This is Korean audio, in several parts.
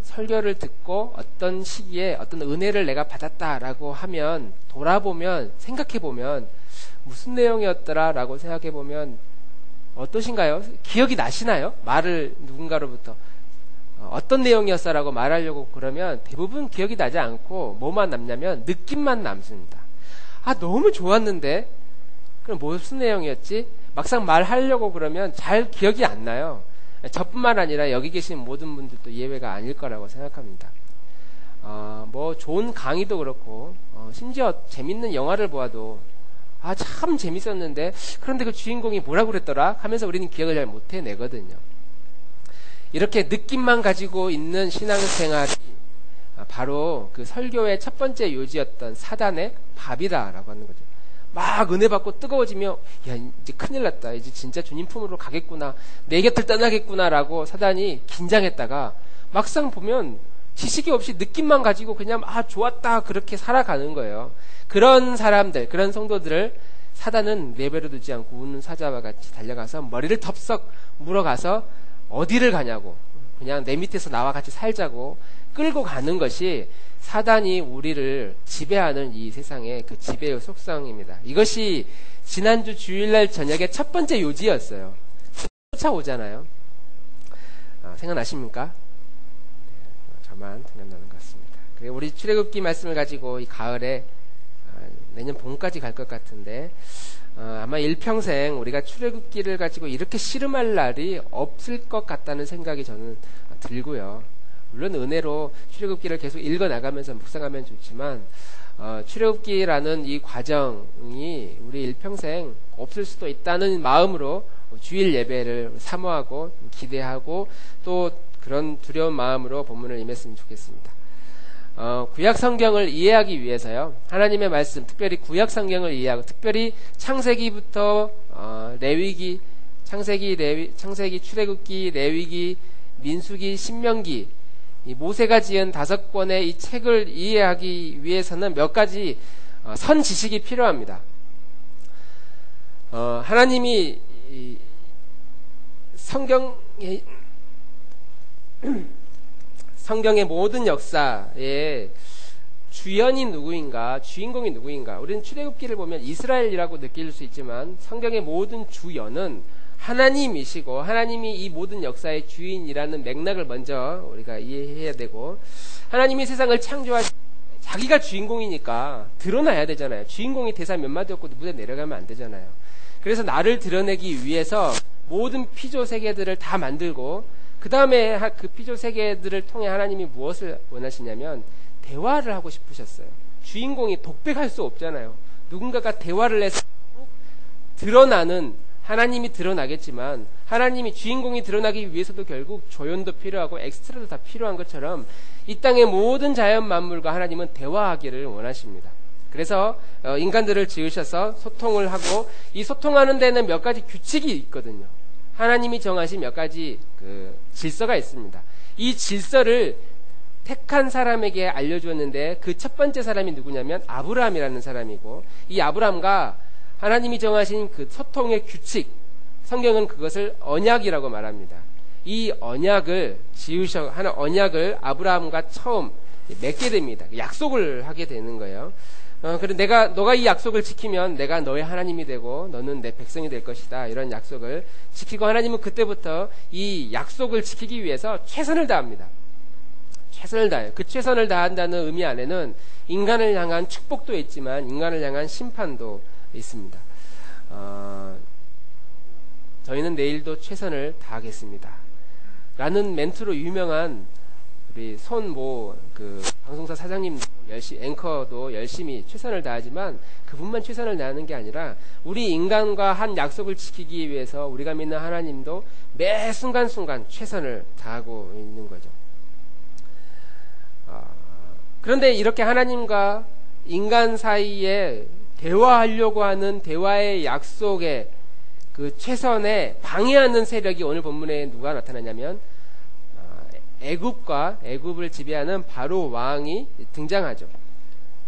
설교를 듣고 어떤 시기에 어떤 은혜를 내가 받았다라고 하면 돌아보면 생각해보면 무슨 내용이었더라라고 생각해보면 어떠신가요? 기억이 나시나요? 말을 누군가로부터 어떤 내용이었어라고 말하려고 그러면 대부분 기억이 나지 않고 뭐만 남냐면 느낌만 남습니다. 너무 좋았는데 그럼 무슨 내용이었지? 막상 말하려고 그러면 잘 기억이 안 나요. 저뿐만 아니라 여기 계신 모든 분들도 예외가 아닐 거라고 생각합니다. 뭐 좋은 강의도 그렇고 심지어 재밌는 영화를 보아도 참 재밌었는데 그런데 그 주인공이 뭐라고 그랬더라 하면서 우리는 기억을 잘 못 해내거든요. 이렇게 느낌만 가지고 있는 신앙생활이 바로 그 설교의 첫 번째 요지였던 사단의 밥이다라고 하는 거죠. 막 은혜 받고 뜨거워지며 이제 큰일 났다. 이제 진짜 주님 품으로 가겠구나. 내 곁을 떠나겠구나라고 사단이 긴장했다가 막상 보면 지식이 없이 느낌만 가지고 그냥 좋았다 그렇게 살아가는 거예요. 그런 사람들, 그런 성도들을 사단은 내버려 두지 않고 우는 사자와 같이 달려가서 머리를 덥석 물어가서 어디를 가냐고, 그냥 내 밑에서 나와 같이 살자고 끌고 가는 것이 사단이 우리를 지배하는 이 세상의 그 지배의 속성입니다. 이것이 지난주 주일날 저녁의 첫 번째 요지였어요. 쫓아오잖아요. 생각나십니까? 저만 생각나는 것 같습니다. 우리 출애굽기 말씀을 가지고 이 가을에 내년 봄까지 갈 것 같은데 아마 일평생 우리가 출애굽기를 가지고 이렇게 씨름할 날이 없을 것 같다는 생각이 저는 들고요. 물론 은혜로 출애굽기를 계속 읽어나가면서 묵상하면 좋지만 출애굽기라는 이 과정이 우리 일평생 없을 수도 있다는 마음으로 주일 예배를 사모하고 기대하고 또 그런 두려운 마음으로 본문을 임했으면 좋겠습니다. 구약 성경을 이해하기 위해서요, 하나님의 말씀, 특별히 구약 성경을 이해하고, 특별히 창세기부터 레위기, 창세기, 출애굽기, 레위기, 민수기, 신명기, 이 모세가 지은 5권의 이 책을 이해하기 위해서는 몇 가지 선 지식이 필요합니다. 하나님이 성경의 모든 역사의 주연이 누구인가, 주인공이 누구인가. 우리는 출애굽기를 보면 이스라엘이라고 느낄 수 있지만 성경의 모든 주연은 하나님이시고 하나님이 이 모든 역사의 주인이라는 맥락을 먼저 우리가 이해해야 되고, 하나님이 세상을 창조하시 자기가 주인공이니까 드러나야 되잖아요. 주인공이 대사 몇 마디 없고 무대에 내려가면 안 되잖아요. 그래서 나를 드러내기 위해서 모든 피조 세계들을 다 만들고 그 다음에 그 피조 세계들을 통해 하나님이 무엇을 원하시냐면 대화를 하고 싶으셨어요. 주인공이 독백할 수 없잖아요. 누군가가 대화를 해서 드러나는, 하나님이 드러나겠지만 하나님이 주인공이 드러나기 위해서도 결국 조연도 필요하고 엑스트라도 다 필요한 것처럼 이 땅의 모든 자연 만물과 하나님은 대화하기를 원하십니다. 그래서 인간들을 지으셔서 소통을 하고, 이 소통하는 데는 몇 가지 규칙이 있거든요. 하나님이 정하신 몇 가지 그 질서가 있습니다. 이 질서를 택한 사람에게 알려주었는데 그 첫 번째 사람이 누구냐면 아브라함이라는 사람이고, 이 아브라함과 하나님이 정하신 그 소통의 규칙, 성경은 그것을 언약이라고 말합니다. 이 언약을 언약을 아브라함과 처음 맺게 됩니다. 약속을 하게 되는 거예요. 그래 너가 이 약속을 지키면 내가 너의 하나님이 되고 너는 내 백성이 될 것이다. 이런 약속을 지키고, 하나님은 그때부터 이 약속을 지키기 위해서 최선을 다합니다. 최선을 다해요. 그 최선을 다한다는 의미 안에는 인간을 향한 축복도 있지만 인간을 향한 심판도 있습니다. 저희는 내일도 최선을 다하겠습니다. 라는 멘트로 유명한 우리 그 방송사 사장님 앵커도 열심히 최선을 다하지만 그분만 최선을 다하는 게 아니라 우리 인간과 한 약속을 지키기 위해서 우리가 믿는 하나님도 매 순간순간 최선을 다하고 있는 거죠. 그런데 이렇게 하나님과 인간 사이에 대화하려고 하는 대화의 약속에 그 최선에 방해하는 세력이 오늘 본문에 누가 나타나냐면 애굽을 지배하는 바로 왕이 등장하죠.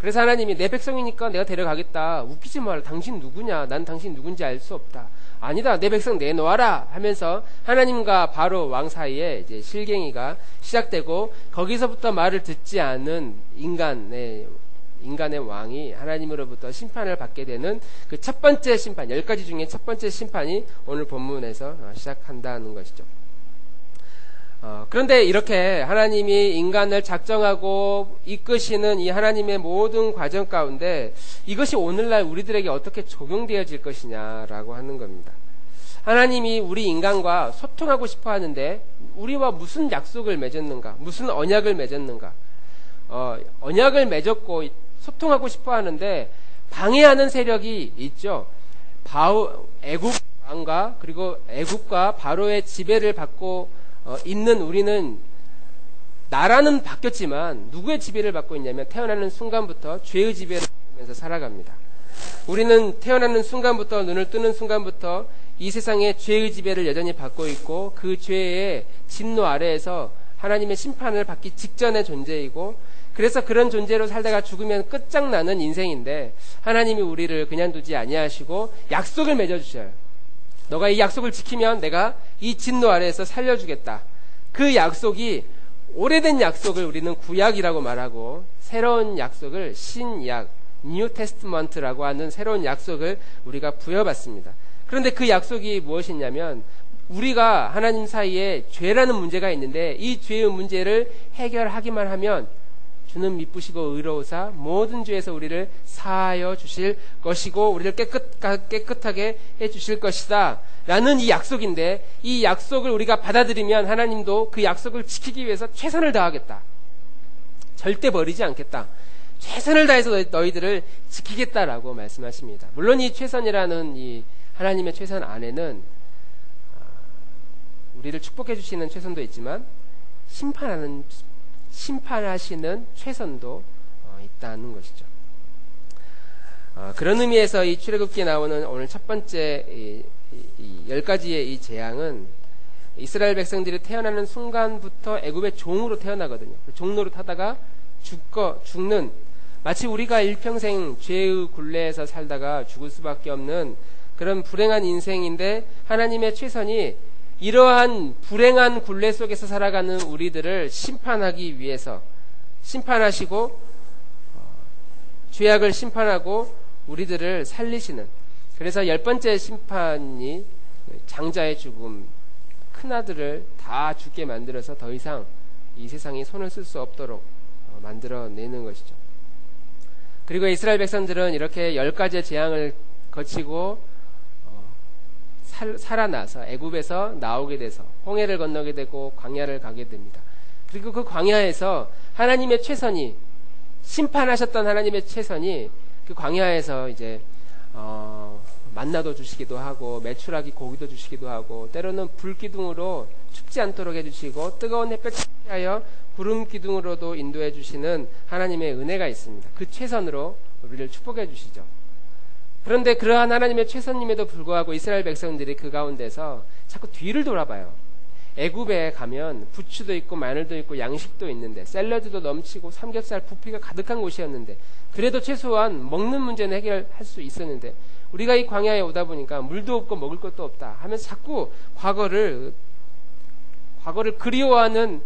그래서 하나님이 내 백성이니까 내가 데려가겠다. 웃기지 마라. 당신 누구냐? 난 당신 누군지 알 수 없다. 아니다, 내 백성 내놓아라 하면서 하나님과 바로 왕 사이에 이제 실갱이가 시작되고, 거기서부터 말을 듣지 않은 인간의 왕이 하나님으로부터 심판을 받게 되는 그 첫 번째 심판, 10가지 중에 첫 번째 심판이 오늘 본문에서 시작한다는 것이죠. 그런데 이렇게 하나님이 인간을 작정하고 이끄시는 이 하나님의 모든 과정 가운데 이것이 오늘날 우리들에게 어떻게 적용되어질 것이냐라고 하는 겁니다. 하나님이 우리 인간과 소통하고 싶어 하는데 우리와 무슨 약속을 맺었는가, 무슨 언약을 맺었는가. 언약을 맺었고 소통하고 싶어 하는데 방해하는 세력이 있죠. 애굽 왕과 그리고 애굽과 바로의 지배를 받고 있는 우리는, 나라는 바뀌었지만 누구의 지배를 받고 있냐면 태어나는 순간부터 죄의 지배를 받으면서 살아갑니다. 우리는 태어나는 순간부터, 눈을 뜨는 순간부터 이 세상의 죄의 지배를 여전히 받고 있고, 그 죄의 진노 아래에서 하나님의 심판을 받기 직전의 존재이고, 그래서 그런 존재로 살다가 죽으면 끝장나는 인생인데 하나님이 우리를 그냥 두지 아니하시고 약속을 맺어주셔요. 너가 이 약속을 지키면 내가 이 진노 아래에서 살려주겠다. 그 약속이, 오래된 약속을 우리는 구약이라고 말하고, 새로운 약속을 신약, 뉴 테스트먼트라고 하는 새로운 약속을 우리가 부여받습니다. 그런데 그 약속이 무엇이냐면, 우리가 하나님 사이에 죄라는 문제가 있는데 이 죄의 문제를 해결하기만 하면 주는 미쁘시고 의로우사 모든 죄에서 우리를 사하여 주실 것이고 우리를 깨끗하게 해주실 것이다 라는 이 약속인데, 이 약속을 우리가 받아들이면 하나님도 그 약속을 지키기 위해서 최선을 다하겠다, 절대 버리지 않겠다, 최선을 다해서 너희들을 지키겠다라고 말씀하십니다. 물론 이 최선이라는 이 하나님의 최선 안에는 우리를 축복해 주시는 최선도 있지만 심판하시는 최선도 있다는 것이죠. 그런 의미에서 이 출애굽기에 나오는 오늘 첫 번째 이 10가지의 이 재앙은 이스라엘 백성들이 태어나는 순간부터 애굽의 종으로 태어나거든요. 종로로 타다가 죽는, 마치 우리가 일평생 죄의 굴레에서 살다가 죽을 수밖에 없는 그런 불행한 인생인데, 하나님의 최선이 이러한 불행한 굴레 속에서 살아가는 우리들을 심판하기 위해서 심판하시고, 죄악을 심판하고 우리들을 살리시는, 그래서 10번째 심판이 장자의 죽음, 큰아들을 다 죽게 만들어서 더 이상 이 세상에 손을 쓸 수 없도록 만들어내는 것이죠. 그리고 이스라엘 백성들은 이렇게 10가지의 재앙을 거치고 살아나서 애굽에서 나오게 돼서 홍해를 건너게 되고 광야를 가게 됩니다. 그리고 그 광야에서 하나님의 최선이, 심판하셨던 하나님의 최선이 그 광야에서 이제 만나도 주시기도 하고 메추라기 고기도 주시기도 하고, 때로는 불기둥으로 춥지 않도록 해주시고 뜨거운 햇볕을 피하여 구름 기둥으로도 인도해 주시는 하나님의 은혜가 있습니다. 그 최선으로 우리를 축복해 주시죠. 그런데 그러한 하나님의 최선임에도 불구하고 이스라엘 백성들이 그 가운데서 자꾸 뒤를 돌아봐요. 애굽에 가면 부추도 있고 마늘도 있고 양식도 있는데, 샐러드도 넘치고 삼겹살 부피가 가득한 곳이었는데, 그래도 최소한 먹는 문제는 해결할 수 있었는데, 우리가 이 광야에 오다 보니까 물도 없고 먹을 것도 없다 하면서 자꾸 과거를 그리워하는,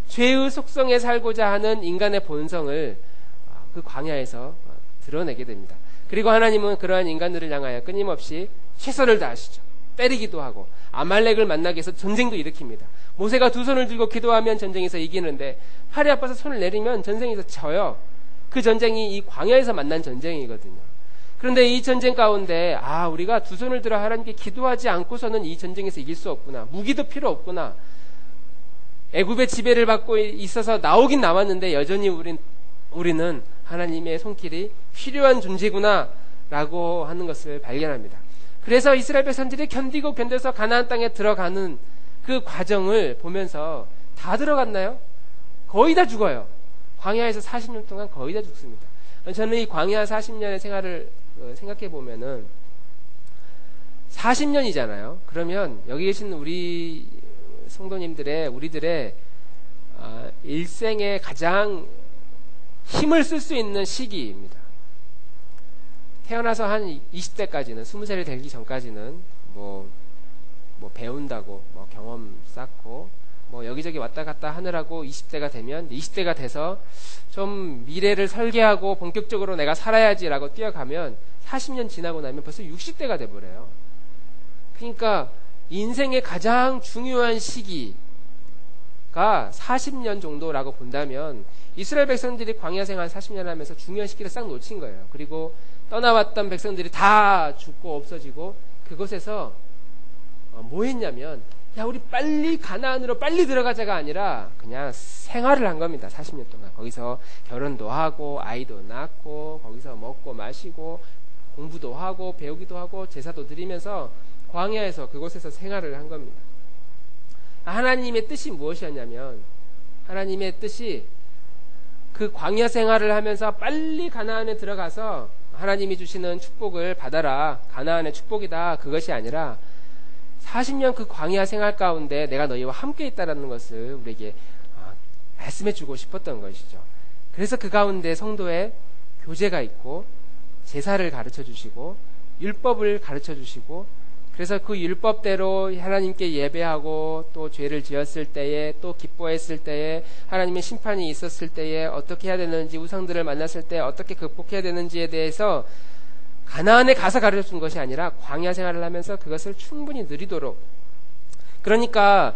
죄의 속성에 살고자 하는 인간의 본성을 그 광야에서 드러내게 됩니다. 그리고 하나님은 그러한 인간들을 향하여 끊임없이 최선을 다하시죠. 때리기도 하고 아말렉을 만나기 위해서 전쟁도 일으킵니다. 모세가 두 손을 들고 기도하면 전쟁에서 이기는데, 팔이 아파서 손을 내리면 전쟁에서 져요. 그 전쟁이 이 광야에서 만난 전쟁이거든요. 그런데 이 전쟁 가운데 우리가 두 손을 들어 하나님께 기도하지 않고서는 이 전쟁에서 이길 수 없구나, 무기도 필요 없구나, 애굽의 지배를 받고 있어서 나오긴 나왔는데 여전히 우리는 하나님의 손길이 필요한 존재구나 라고 하는 것을 발견합니다. 그래서 이스라엘 백성들이 견뎌서 가나안 땅에 들어가는 그 과정을 보면서, 다 들어갔나요? 거의 다 죽어요. 광야에서 40년 동안 거의 다 죽습니다. 저는 이 광야 40년의 생활을 생각해 보면은 40년이잖아요. 그러면 여기 계신 우리 성도님들의, 우리들의 일생에 가장 힘을 쓸 수 있는 시기입니다. 태어나서 한 20대까지는, 20살이 되기 전까지는 뭐 배운다고 뭐 경험 쌓고 뭐 여기저기 왔다 갔다 하느라고 20대가 되면 20대가 돼서 좀 미래를 설계하고 본격적으로 내가 살아야지라고 뛰어가면 40년 지나고 나면 벌써 60대가 돼버려요. 그러니까 인생의 가장 중요한 시기가 40년 정도라고 본다면 이스라엘 백성들이 광야 생활 40년 하면서 중요한 시기를 싹 놓친 거예요. 그리고 떠나왔던 백성들이 다 죽고 없어지고 그곳에서 뭐 했냐면 야 우리 빨리 가나안으로 빨리 들어가자가 아니라 그냥 생활을 한 겁니다. 40년 동안 거기서 결혼도 하고 아이도 낳고 거기서 먹고 마시고 공부도 하고 배우기도 하고 제사도 드리면서 광야에서 그곳에서 생활을 한 겁니다. 하나님의 뜻이 무엇이었냐면 하나님의 뜻이 그 광야 생활을 하면서 빨리 가나안에 들어가서 하나님이 주시는 축복을 받아라. 가나안의 축복이다. 그것이 아니라 40년 그 광야 생활 가운데 내가 너희와 함께 있다라는 것을 우리에게 말씀해 주고 싶었던 것이죠. 그래서 그 가운데 성도의 교제가 있고 제사를 가르쳐 주시고 율법을 가르쳐 주시고 그래서 그 율법대로 하나님께 예배하고 또 죄를 지었을 때에 또 기뻐했을 때에 하나님의 심판이 있었을 때에 어떻게 해야 되는지 우상들을 만났을 때 어떻게 극복해야 되는지에 대해서 가나안에 가서 가르쳐 준 것이 아니라 광야 생활을 하면서 그것을 충분히 누리도록 그러니까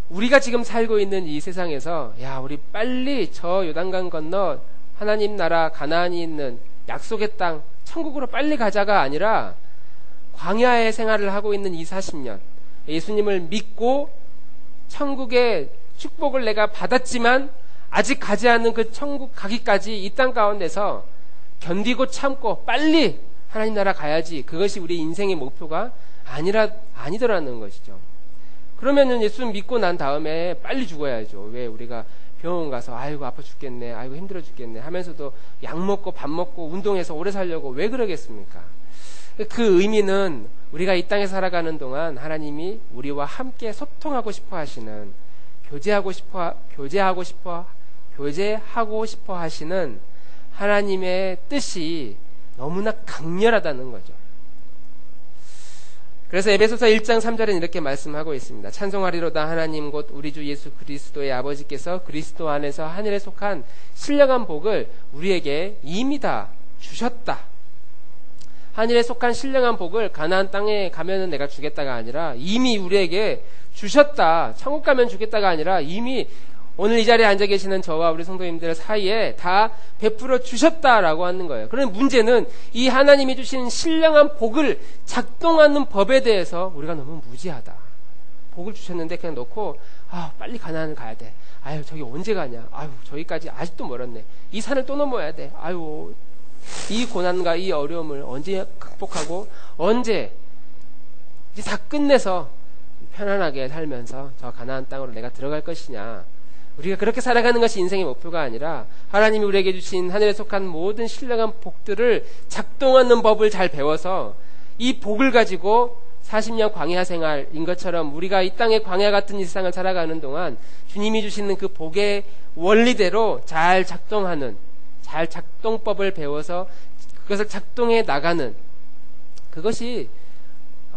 우리가 지금 살고 있는 이 세상에서 야 우리 빨리 저 요단강 건너 하나님 나라 가나안이 있는 약속의 땅 천국으로 빨리 가자가 아니라 광야의 생활을 하고 있는 이 40년 예수님을 믿고 천국의 축복을 내가 받았지만 아직 가지 않은 그 천국 가기까지 이 땅 가운데서 견디고 참고 빨리 하나님 나라 가야지 그것이 우리 인생의 목표가 아니더라는 것이죠. 그러면은 예수 믿고 난 다음에 빨리 죽어야죠. 왜 우리가 병원 가서 아이고 아파 죽겠네 아이고 힘들어 죽겠네 하면서도 약 먹고 밥 먹고 운동해서 오래 살려고 왜 그러겠습니까? 그 의미는 우리가 이 땅에 살아가는 동안 하나님이 우리와 함께 소통하고 싶어 하시는 교제하고 싶어 하시는 하나님의 뜻이 너무나 강렬하다는 거죠. 그래서 에베소서 1장 3절에는 이렇게 말씀하고 있습니다. 찬송하리로다 하나님 곧 우리 주 예수 그리스도의 아버지께서 그리스도 안에서 하늘에 속한 신령한 복을 우리에게 이미 다 주셨다. 하늘에 속한 신령한 복을 가나안 땅에 가면은 내가 주겠다가 아니라 이미 우리에게 주셨다. 천국 가면 주겠다가 아니라 이미 오늘 이 자리에 앉아 계시는 저와 우리 성도님들 사이에 다 베풀어 주셨다라고 하는 거예요. 그런데 문제는 이 하나님이 주신 신령한 복을 작동하는 법에 대해서 우리가 너무 무지하다. 복을 주셨는데 그냥 놓고 빨리 가나안을 가야 돼. 아유 저기 언제 가냐. 아유 저기까지 아직도 멀었네. 이 산을 또 넘어야 돼. 아유 이 고난과 이 어려움을 언제 극복하고 언제 이제 다 끝내서 편안하게 살면서 저 가나안 땅으로 내가 들어갈 것이냐. 우리가 그렇게 살아가는 것이 인생의 목표가 아니라 하나님이 우리에게 주신 하늘에 속한 모든 신령한 복들을 작동하는 법을 잘 배워서 이 복을 가지고 40년 광야 생활인 것처럼 우리가 이 땅의 광야 같은 이 세상을 살아가는 동안 주님이 주시는 그 복의 원리대로 잘 작동법을 배워서 그것을 작동해 나가는 그것이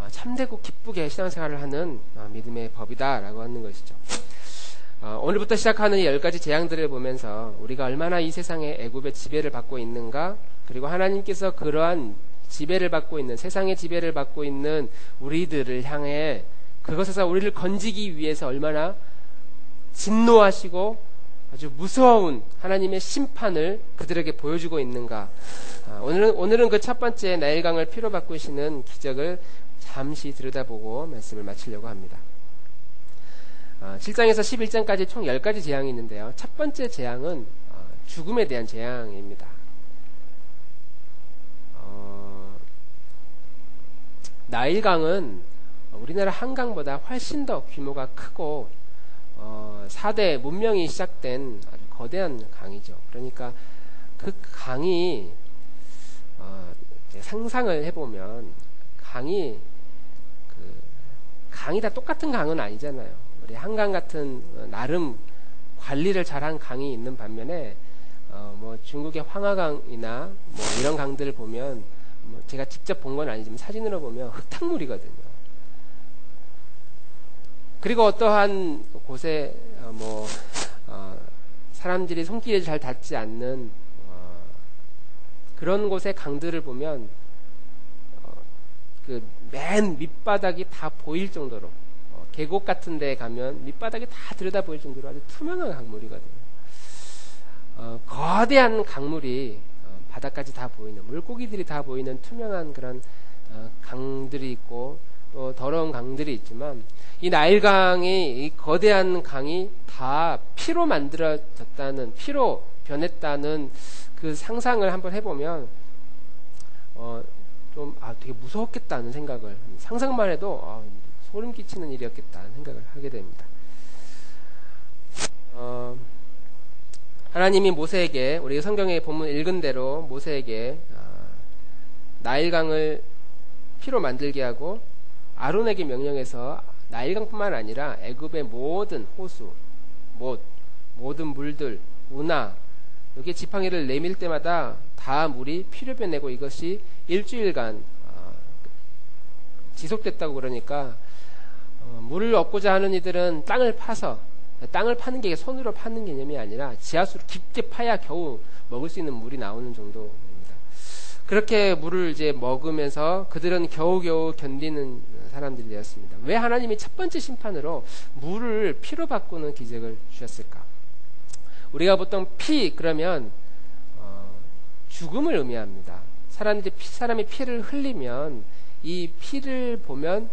참되고 기쁘게 신앙생활을 하는 믿음의 법이다라고 하는 것이죠. 오늘부터 시작하는 이 10가지 재앙들을 보면서 우리가 얼마나 이 세상의 애굽의 지배를 받고 있는가 그리고 하나님께서 그러한 지배를 받고 있는 세상의 지배를 받고 있는 우리들을 향해 그것에서 우리를 건지기 위해서 얼마나 진노하시고 아주 무서운 하나님의 심판을 그들에게 보여주고 있는가. 오늘은 그 첫 번째 나일강을 피로 바꾸시는 기적을 잠시 들여다보고 말씀을 마치려고 합니다. 7장에서 11장까지 총 10가지 재앙이 있는데요. 첫 번째 재앙은 죽음에 대한 재앙입니다. 나일강은 우리나라 한강보다 훨씬 더 규모가 크고 4대 문명이 시작된 아주 거대한 강이죠. 그러니까 그 강이 상상을 해보면 강이 다 똑같은 강은 아니잖아요. 우리 한강 같은 나름 관리를 잘한 강이 있는 반면에 뭐 중국의 황하강이나 뭐 이런 강들을 보면 뭐 제가 직접 본 건 아니지만 사진으로 보면 흙탕물이거든요. 그리고 어떠한 곳에 사람들이 손길에 잘 닿지 않는 그런 곳의 강들을 보면 그 맨 밑바닥이 다 보일 정도로 계곡 같은 데 가면 밑바닥이 다 들여다 보일 정도로 아주 투명한 강물이거든요. 거대한 강물이 바닥까지 다 보이는, 물고기들이 다 보이는 투명한 그런 강들이 있고 또 더러운 강들이 있지만, 이 나일강이, 이 거대한 강이 다 피로 만들어졌다는, 피로 변했다는 그 상상을 한번 해보면 되게 무서웠겠다는 생각을, 상상만 해도 소름 끼치는 일이었겠다는 생각을 하게 됩니다. 하나님이 모세에게, 우리 성경의 본문 읽은 대로 모세에게 나일강을 피로 만들게 하고 아론에게 명령해서 나일강뿐만 아니라 애굽의 모든 호수, 모든 물들, 운하, 여기에 지팡이를 내밀 때마다 다 물이 피로 변하고 이것이 일주일간 지속됐다고. 그러니까 물을 얻고자 하는 이들은 땅을 파는 게 손으로 파는 개념이 아니라 지하수를 깊게 파야 겨우 먹을 수 있는 물이 나오는 정도입니다. 그렇게 물을 이제 먹으면서 그들은 겨우겨우 견디는 사람들이 되었습니다. 왜 하나님이 첫 번째 심판으로 물을 피로 바꾸는 기적을 주셨을까? 우리가 보통 피 그러면 죽음을 의미합니다. 사람이 피를 흘리면 이 피를 보면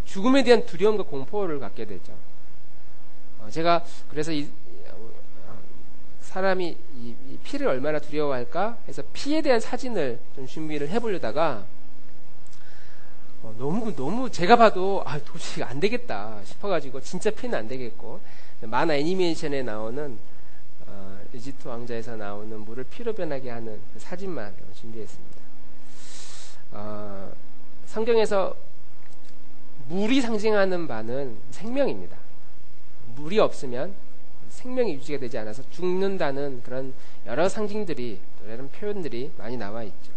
죽음에 대한 두려움과 공포를 갖게 되죠. 제가 그래서 사람이 이 피를 얼마나 두려워할까 해서 피에 대한 사진을 좀 준비를 해보려다가 너무 제가 봐도 도저히 안 되겠다 싶어가지고, 진짜 피는 안 되겠고, 만화 애니메이션에 나오는 이집트 왕자에서 나오는 물을 피로 변하게 하는 그 사진만 준비했습니다. 성경에서 물이 상징하는 바는 생명입니다. 물이 없으면 생명이 유지가 되지 않아서 죽는다는 그런 여러 상징들이, 이런 표현들이 많이 나와 있죠.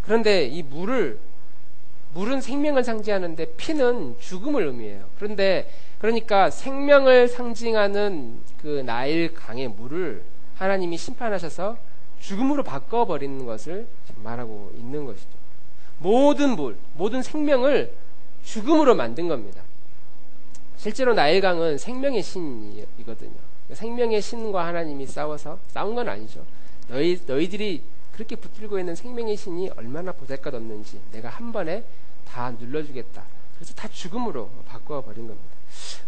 그런데 이 물은 생명을 상징하는데 피는 죽음을 의미해요. 그러니까 생명을 상징하는 그 나일 강의 물을 하나님이 심판하셔서 죽음으로 바꿔버리는 것을 말하고 있는 것이죠. 모든 생명을 죽음으로 만든 겁니다. 실제로 나일강은 생명의 신이거든요. 생명의 신과 하나님이 싸운 건 아니죠. 너희들이 그렇게 붙들고 있는 생명의 신이 얼마나 보잘것없는지 내가 한 번에 다 눌러주겠다. 그래서 다 죽음으로 바꿔버린 겁니다.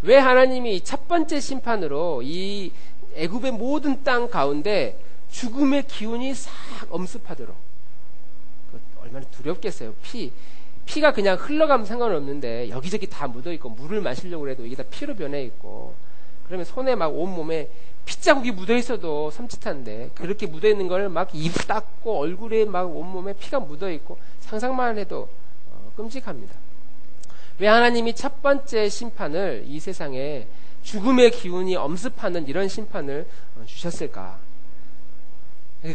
왜 하나님이 첫 번째 심판으로 이 애굽의 모든 땅 가운데 죽음의 기운이 싹 엄습하도록, 얼마나 두렵겠어요. 피가 그냥 흘러가면 상관없는데 여기저기 다 묻어있고, 물을 마시려고 해도 이게 다 피로 변해있고, 그러면 손에 막 온몸에 핏자국이 묻어있어도 섬찟한데, 그렇게 묻어있는 걸 막 입 닦고 얼굴에 막 온몸에 피가 묻어있고, 상상만 해도 끔찍합니다. 왜 하나님이 첫 번째 심판을, 이 세상에 죽음의 기운이 엄습하는 이런 심판을 주셨을까?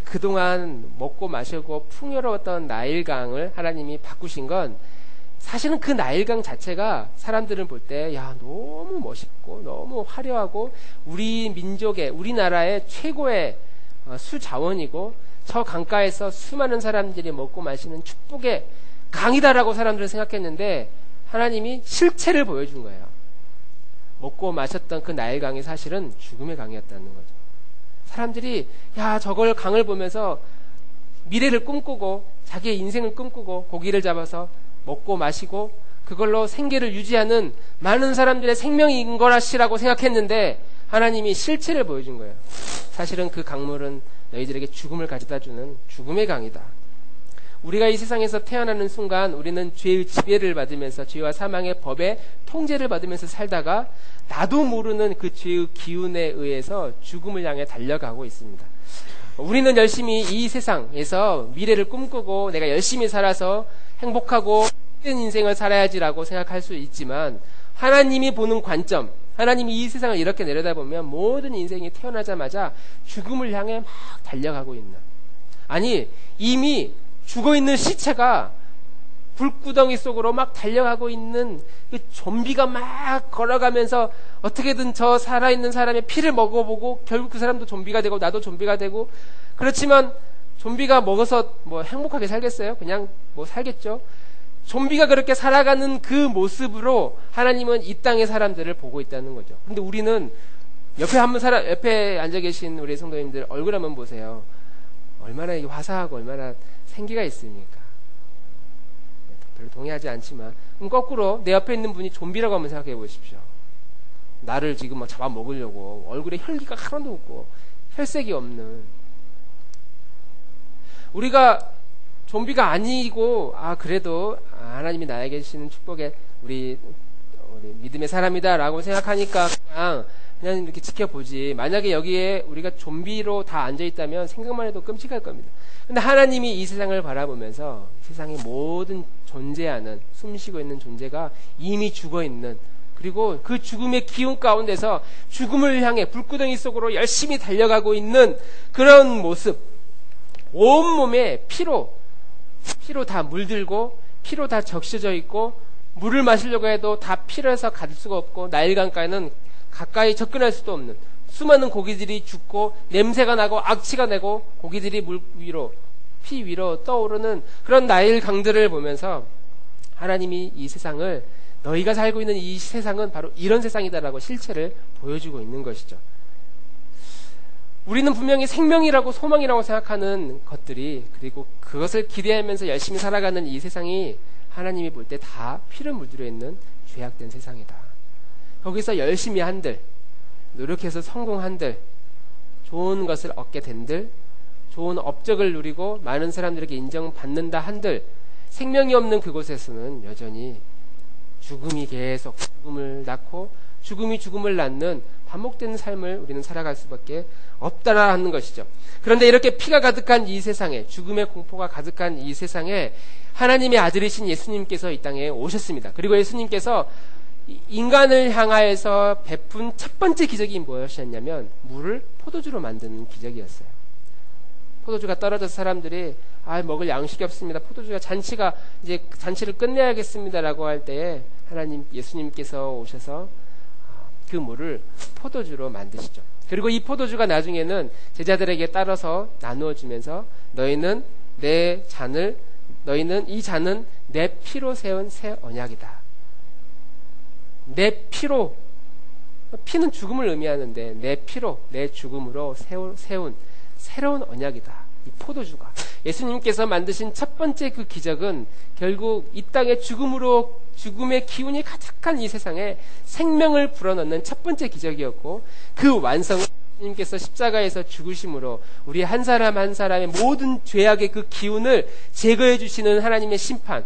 그동안 먹고 마시고 풍요로웠던 나일강을 하나님이 바꾸신 건, 사실은 그 나일강 자체가 사람들은 볼 때 너무 멋있고 너무 화려하고 우리나라의 최고의 수자원이고, 저 강가에서 수많은 사람들이 먹고 마시는 축복의 강이다라고 사람들은 생각했는데, 하나님이 실체를 보여준 거예요. 먹고 마셨던 그 나일강이 사실은 죽음의 강이었다는 거죠. 사람들이 저걸 강을 보면서 미래를 꿈꾸고 자기의 인생을 꿈꾸고 고기를 잡아서 먹고 마시고 그걸로 생계를 유지하는 많은 사람들의 생명인 거라시라고 생각했는데, 하나님이 실체를 보여준 거예요. 사실은 그 강물은 너희들에게 죽음을 가져다주는 죽음의 강이다. 우리가 이 세상에서 태어나는 순간 우리는 죄의 지배를 받으면서, 죄와 사망의 법의 통제를 받으면서 살다가 나도 모르는 그 죄의 기운에 의해서 죽음을 향해 달려가고 있습니다. 우리는 열심히 이 세상에서 미래를 꿈꾸고 내가 열심히 살아서 행복하고 힘든 인생을 살아야지라고 생각할 수 있지만, 하나님이 보는 관점, 하나님이 이 세상을 이렇게 내려다보면 모든 인생이 태어나자마자 죽음을 향해 막 달려가고 있는, 아니, 이미 죽어있는 시체가 불구덩이 속으로 막 달려가고 있는 그 좀비가 막 걸어가면서 어떻게든 저 살아있는 사람의 피를 먹어보고 결국 그 사람도 좀비가 되고 나도 좀비가 되고, 그렇지만 좀비가 먹어서 뭐 행복하게 살겠어요? 그냥 뭐 살겠죠? 좀비가 그렇게 살아가는 그 모습으로 하나님은 이 땅의 사람들을 보고 있다는 거죠. 근데 우리는 옆에 앉아 계신 우리 성도님들 얼굴 한번 보세요. 얼마나 화사하고 얼마나 생기가 있습니까? 별로 동의하지 않지만, 그럼 거꾸로 내 옆에 있는 분이 좀비라고 한번 생각해 보십시오. 나를 지금 막 잡아먹으려고 얼굴에 혈기가 하나도 없고 혈색이 없는, 우리가 좀비가 아니고 그래도 하나님이 나에게 주시는 축복에 우리 믿음의 사람이다 라고 생각하니까 그냥 이렇게 지켜보지, 만약에 여기에 우리가 좀비로 다 앉아있다면 생각만 해도 끔찍할 겁니다. 근데 하나님이 이 세상을 바라보면서 세상의 모든 존재하는, 숨쉬고 있는 존재가 이미 죽어있는, 그리고 그 죽음의 기운 가운데서 죽음을 향해 불구덩이 속으로 열심히 달려가고 있는 그런 모습, 온몸에 피로 다 물들고 피로 다 적셔져 있고, 물을 마시려고 해도 다 피로해서 갈 수가 없고, 나일강가에는 가까이 접근할 수도 없는 수많은 고기들이 죽고 냄새가 나고 악취가 나고 고기들이 물 위로, 피 위로 떠오르는 그런 나일 강들을 보면서 하나님이 이 세상을, 너희가 살고 있는 이 세상은 바로 이런 세상이다라고 실체를 보여주고 있는 것이죠. 우리는 분명히 생명이라고 소망이라고 생각하는 것들이, 그리고 그것을 기대하면서 열심히 살아가는 이 세상이 하나님이 볼 때 다 피를 물들여 있는 죄악된 세상이다. 거기서 열심히 한들, 노력해서 성공한들, 좋은 것을 얻게 된들, 좋은 업적을 누리고 많은 사람들에게 인정받는다 한들, 생명이 없는 그곳에서는 여전히 죽음이 계속 죽음을 낳고 죽음이 죽음을 낳는 반복되는 삶을 우리는 살아갈 수밖에 없다라는 것이죠. 그런데 이렇게 피가 가득한 이 세상에, 죽음의 공포가 가득한 이 세상에 하나님의 아들이신 예수님께서 이 땅에 오셨습니다. 그리고 예수님께서 인간을 향하여서 베푼 첫 번째 기적이 무엇이었냐면 물을 포도주로 만드는 기적이었어요. 포도주가 떨어져서 사람들이 먹을 양식이 없습니다, 포도주가 이제 잔치를 끝내야겠습니다라고 할 때에 예수님께서 오셔서 그 물을 포도주로 만드시죠. 그리고 이 포도주가 나중에는 제자들에게 따라서 나누어 주면서 너희는 이 잔은 내 피로 세운 새 언약이다. 내 피로, 피는 죽음을 의미하는데 내 피로, 내 죽음으로 세운 새로운 언약이다. 이 포도주가, 예수님께서 만드신 첫 번째 그 기적은 결국 이 땅에 죽음의 기운이 가득한 이 세상에 생명을 불어넣는 첫 번째 기적이었고, 그 완성은 예수님께서 십자가에서 죽으심으로 우리 한 사람 한 사람의 모든 죄악의 그 기운을 제거해 주시는 하나님의 심판,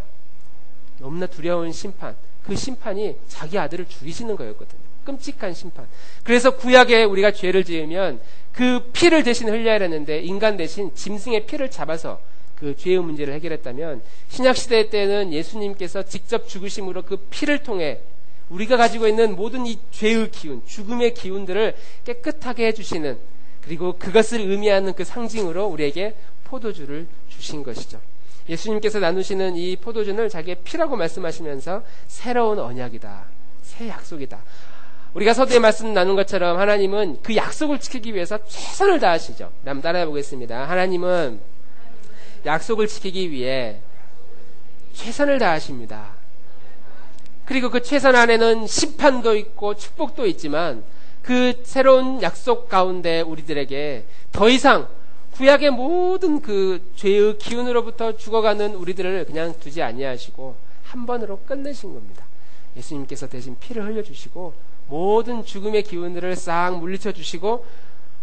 너무나 두려운 심판, 그 심판이 자기 아들을 죽이시는 거였거든요. 끔찍한 심판. 그래서 구약에 우리가 죄를 지으면 그 피를 대신 흘려야 했는데 인간 대신 짐승의 피를 잡아서 그 죄의 문제를 해결했다면, 신약시대 때는 예수님께서 직접 죽으심으로 그 피를 통해 우리가 가지고 있는 모든 이 죄의 기운, 죽음의 기운들을 깨끗하게 해주시는, 그리고 그것을 의미하는 그 상징으로 우리에게 포도주를 주신 것이죠. 예수님께서 나누시는 이 포도주는 자기의 피라고 말씀하시면서 새로운 언약이다, 새 약속이다. 우리가 서두에 말씀 나눈 것처럼 하나님은 그 약속을 지키기 위해서 최선을 다하시죠. 한번 따라해 보겠습니다. 하나님은 약속을 지키기 위해 최선을 다하십니다. 그리고 그 최선 안에는 심판도 있고 축복도 있지만, 그 새로운 약속 가운데 우리들에게 더 이상 구약의 모든 그 죄의 기운으로부터 죽어가는 우리들을 그냥 두지 아니하시고 한 번으로 끝내신 겁니다. 예수님께서 대신 피를 흘려주시고 모든 죽음의 기운들을 싹 물리쳐 주시고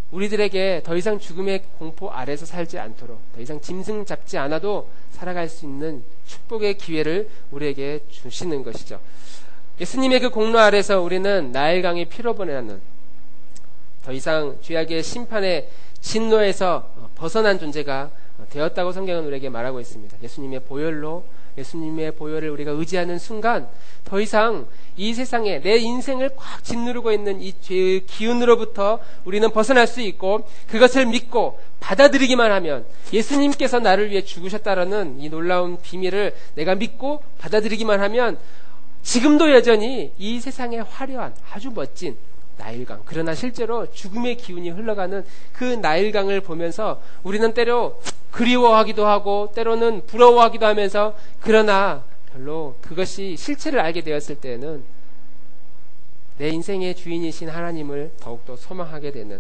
우리들에게 더 이상 죽음의 공포 아래서 살지 않도록, 더 이상 짐승 잡지 않아도 살아갈 수 있는 축복의 기회를 우리에게 주시는 것이죠. 예수님의 그 공로 아래서 우리는 나일강의 피로 번하는, 더 이상 죄악의 심판의 진노에서 벗어난 존재가 되었다고 성경은 우리에게 말하고 있습니다. 예수님의 보혈로 예수님의 보혈을 우리가 의지하는 순간 더 이상 이 세상에 내 인생을 꽉 짓누르고 있는 이 죄의 기운으로부터 우리는 벗어날 수 있고, 그것을 믿고 받아들이기만 하면, 예수님께서 나를 위해 죽으셨다라는 이 놀라운 비밀을 내가 믿고 받아들이기만 하면 지금도 여전히 이 세상에 화려한 아주 멋진 나일강, 그러나 실제로 죽음의 기운이 흘러가는 그 나일강을 보면서 우리는 때로 그리워하기도 하고 때로는 부러워하기도 하면서, 그러나 별로 그것이 실체를 알게 되었을 때는 내 인생의 주인이신 하나님을 더욱더 소망하게 되는,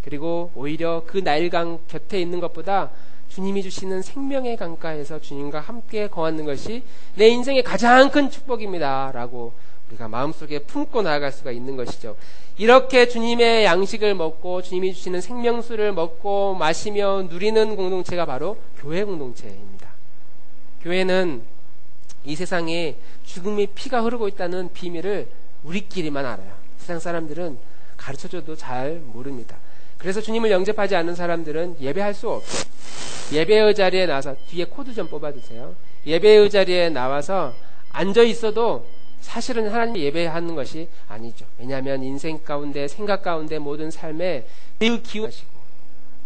그리고 오히려 그 나일강 곁에 있는 것보다 주님이 주시는 생명의 강가에서 주님과 함께 거하는 것이 내 인생의 가장 큰 축복입니다 라고 우리가 마음속에 품고 나아갈 수가 있는 것이죠. 이렇게 주님의 양식을 먹고 주님이 주시는 생명수를 먹고 마시며 누리는 공동체가 바로 교회 공동체입니다. 교회는 이 세상에 죽음의 피가 흐르고 있다는 비밀을 우리끼리만 알아요. 세상 사람들은 가르쳐줘도 잘 모릅니다. 그래서 주님을 영접하지 않는 사람들은 예배할 수 없어요. 예배의 자리에 나와서, 뒤에 코드 좀 뽑아주세요. 예배의 자리에 나와서 앉아 있어도 사실은 하나님 예배하는 것이 아니죠. 왜냐하면 인생 가운데, 생각 가운데 모든 삶에 그 기운하시고,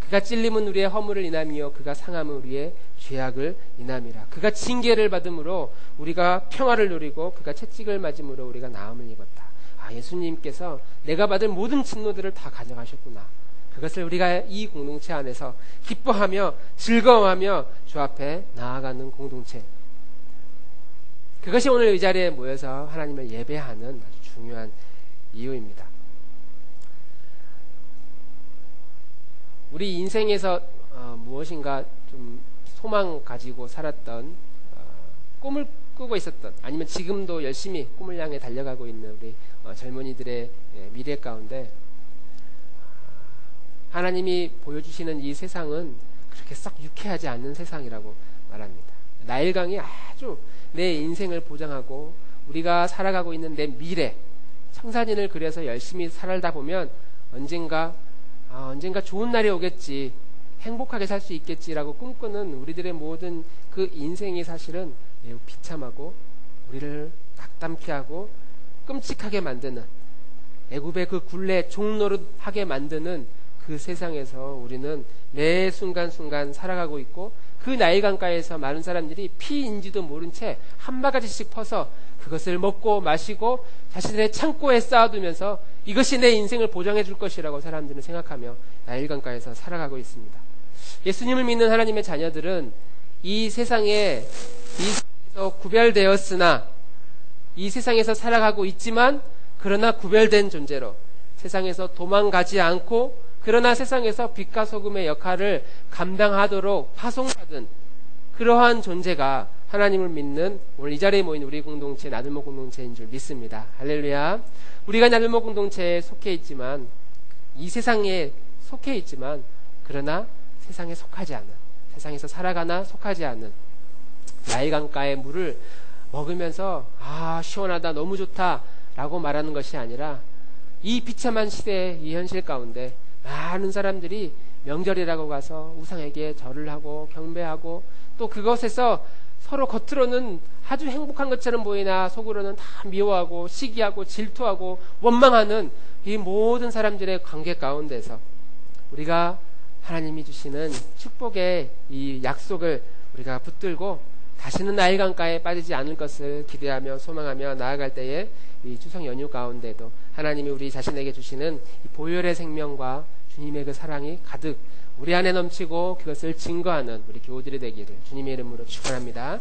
그가 찔림은 우리의 허물을 인함이요 그가 상함은 우리의 죄악을 인함이라. 그가 징계를 받음으로 우리가 평화를 누리고 그가 채찍을 맞음으로 우리가 나음을 입었다. 아, 예수님께서 내가 받을 모든 진노들을 다 가져가셨구나. 그것을 우리가 이 공동체 안에서 기뻐하며 즐거워하며 주 앞에 나아가는 공동체, 그것이 오늘 이 자리에 모여서 하나님을 예배하는 아주 중요한 이유입니다. 우리 인생에서 무엇인가 좀 소망 가지고 살았던, 꿈을 꾸고 있었던, 아니면 지금도 열심히 꿈을 향해 달려가고 있는 우리 젊은이들의 미래 가운데 하나님이 보여주시는 이 세상은 그렇게 썩 유쾌하지 않는 세상이라고 말합니다. 나일강이 아주 내 인생을 보장하고 우리가 살아가고 있는 내 미래, 청사진을 그려서 열심히 살다 보면 언젠가 좋은 날이 오겠지, 행복하게 살 수 있겠지라고 꿈꾸는 우리들의 모든 그 인생이 사실은 매우 비참하고 우리를 낙담케 하고 끔찍하게 만드는, 애굽의 그 굴레 종노릇하게 만드는 그 세상에서 우리는 매 순간순간 살아가고 있고, 그 나일강가에서 많은 사람들이 피인지도 모른 채 한 바가지씩 퍼서 그것을 먹고 마시고 자신의 창고에 쌓아두면서 이것이 내 인생을 보장해 줄 것이라고 사람들은 생각하며 나일강가에서 살아가고 있습니다. 예수님을 믿는 하나님의 자녀들은 이 세상에서 구별되었으나, 이 세상에서 살아가고 있지만 그러나 구별된 존재로 세상에서 도망가지 않고, 그러나 세상에서 빛과 소금의 역할을 감당하도록 파송받은 그러한 존재가 하나님을 믿는 오늘 이 자리에 모인 우리 공동체, 나들모 공동체인 줄 믿습니다. 할렐루야. 우리가 나들모 공동체에 속해 있지만, 이 세상에 속해 있지만 그러나 세상에 속하지 않은, 세상에서 살아가나 속하지 않은 나일강가의 물을 먹으면서 아 시원하다, 너무 좋다 라고 말하는 것이 아니라, 이 비참한 시대의 이 현실 가운데 많은 사람들이 명절이라고 가서 우상에게 절을 하고 경배하고, 또 그것에서 서로 겉으로는 아주 행복한 것처럼 보이나 속으로는 다 미워하고 시기하고 질투하고 원망하는 이 모든 사람들의 관계 가운데서 우리가 하나님이 주시는 축복의 이 약속을 우리가 붙들고 다시는 나일강가에 빠지지 않을 것을 기대하며 소망하며 나아갈 때에 이 추석 연휴 가운데도 하나님이 우리 자신에게 주시는 이 보혈의 생명과 주님의 그 사랑이 가득 우리 안에 넘치고 그것을 증거하는 우리 교우들이 되기를 주님의 이름으로 축원합니다.